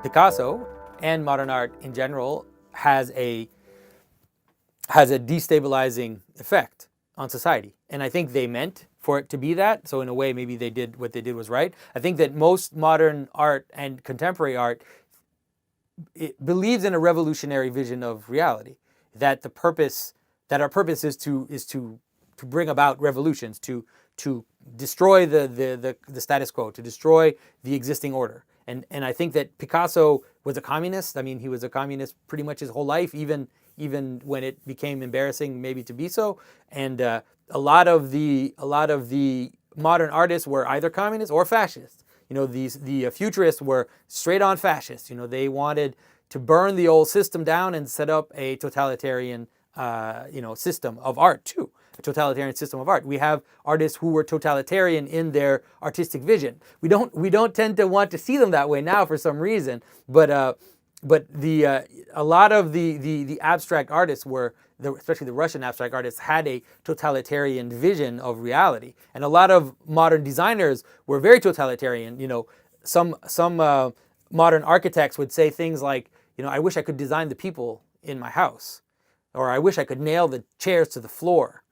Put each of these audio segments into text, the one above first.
Picasso and modern art in general has a destabilizing effect on society. And I think they meant for it to be that. So in a way, maybe they did what they did was right. I think that most modern art and contemporary art, it believes in a revolutionary vision of reality. That our purpose is to bring about revolutions, to destroy the status quo, to destroy the existing order. And I think that Picasso was a communist. I mean, he was a communist pretty much his whole life, even when it became embarrassing maybe to be so. And a lot of the modern artists were either communists or fascists. The futurists were straight on fascists. They wanted to burn the old system down and set up a totalitarian system of art too. A totalitarian system of art. We have artists who were totalitarian in their artistic vision. We don't tend to want to see them that way now for some reason. But a lot of the abstract artists especially the Russian abstract artists, had a totalitarian vision of reality, and a lot of modern designers were very totalitarian. Some modern architects would say things like, I wish I could design the people in my house, or I wish I could nail the chairs to the floor,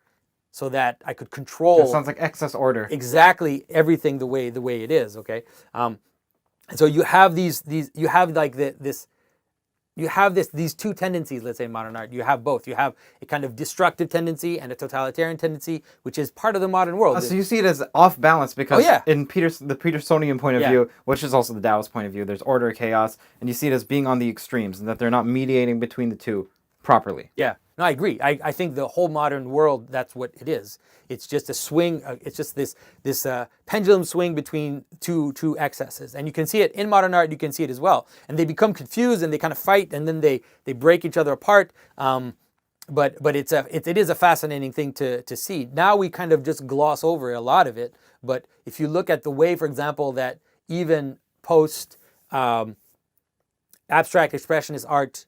so that I could control. That sounds like excess order. Exactly everything the way it is. Okay, and so you have these two tendencies. Let's say in modern art, you have both. You have a kind of destructive tendency and a totalitarian tendency, which is part of the modern world. So you see it as off balance because in the Petersonian point of view, which is also the Taoist point of view, there's order, chaos, and you see it as being on the extremes and that they're not mediating between the two properly. Yeah. No, I agree. I think the whole modern world, that's what it is. It's just a swing. It's just this pendulum swing between two excesses, and you can see it in modern art. You can see it as well, and they become confused and they kind of fight, and then they break each other apart. But it is a fascinating thing to see. Now we kind of just gloss over a lot of it, but if you look at the way, for example, that even post abstract expressionist art,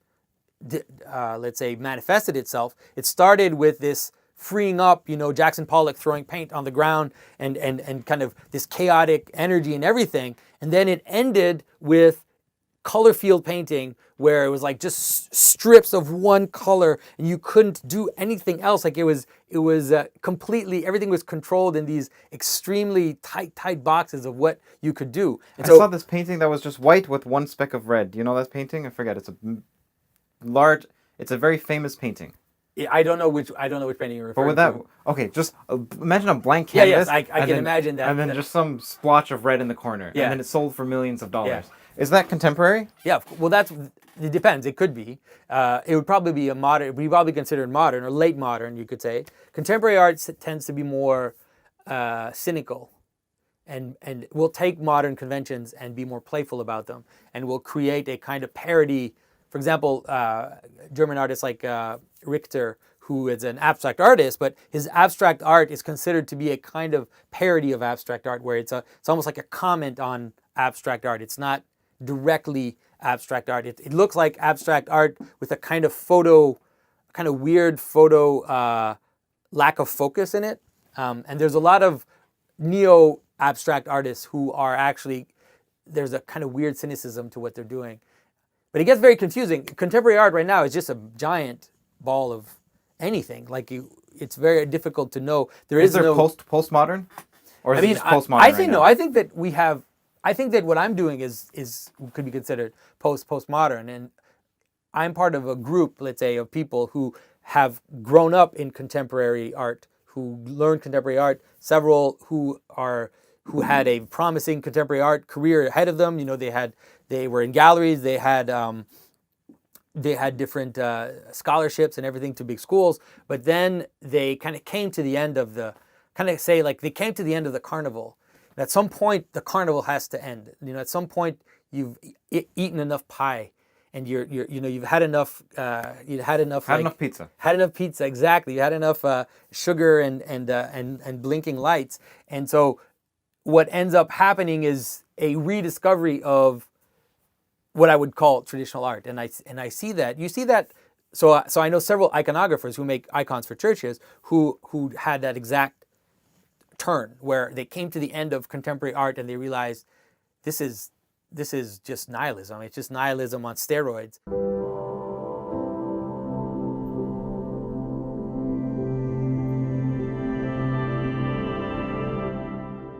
let's say, manifested itself. It started with this freeing up, Jackson Pollock throwing paint on the ground and kind of this chaotic energy and everything. And then it ended with color field painting, where it was like just strips of one color and you couldn't do anything else. Like it was completely, everything was controlled in these extremely tight boxes of what you could do. And I saw this painting that was just white with one speck of red. Do you know that painting? I forget. It's a very famous painting. I don't know which painting you're referring to. But with that, okay, just imagine a blank canvas. Yes, I can imagine that. And then just some splotch of red in the corner. Yeah. And then it sold for millions of dollars. Yeah. Is that contemporary? Yeah, well, it depends. It could be. It would probably be we probably considered modern or late modern, you could say. Contemporary art tends to be more cynical, and will take modern conventions and be more playful about them, and will create a kind of parody. For example, German artists like Richter, who is an abstract artist, but his abstract art is considered to be a kind of parody of abstract art, where it's almost like a comment on abstract art. It's not directly abstract art. It looks like abstract art with a kind of weird photo lack of focus in it. And there's a lot of neo-abstract artists who are actually, there's a kind of weird cynicism to what they're doing. But it gets very confusing. Contemporary art right now is just a giant ball of anything. It's very difficult to know. Is there postmodern? Or is it just postmodern? I think no. I think that we have. I think that what I'm doing could be considered postmodern, and I'm part of a group, let's say, of people who have grown up in contemporary art, who learned contemporary art. Several who had a promising contemporary art career ahead of them. They were in galleries. They had different scholarships and everything to big schools. But then they kind of came to the end of the carnival. And at some point, the carnival has to end. At some point, you've eaten enough pie, and you've had enough. Enough pizza. Had enough pizza. Exactly. You had enough sugar and blinking lights. And so, what ends up happening is a rediscovery of what I would call traditional art, and I see that. You see that. So I know several iconographers who make icons for churches who had that exact turn, where they came to the end of contemporary art and they realized this is this is just nihilism. It's just nihilism on steroids.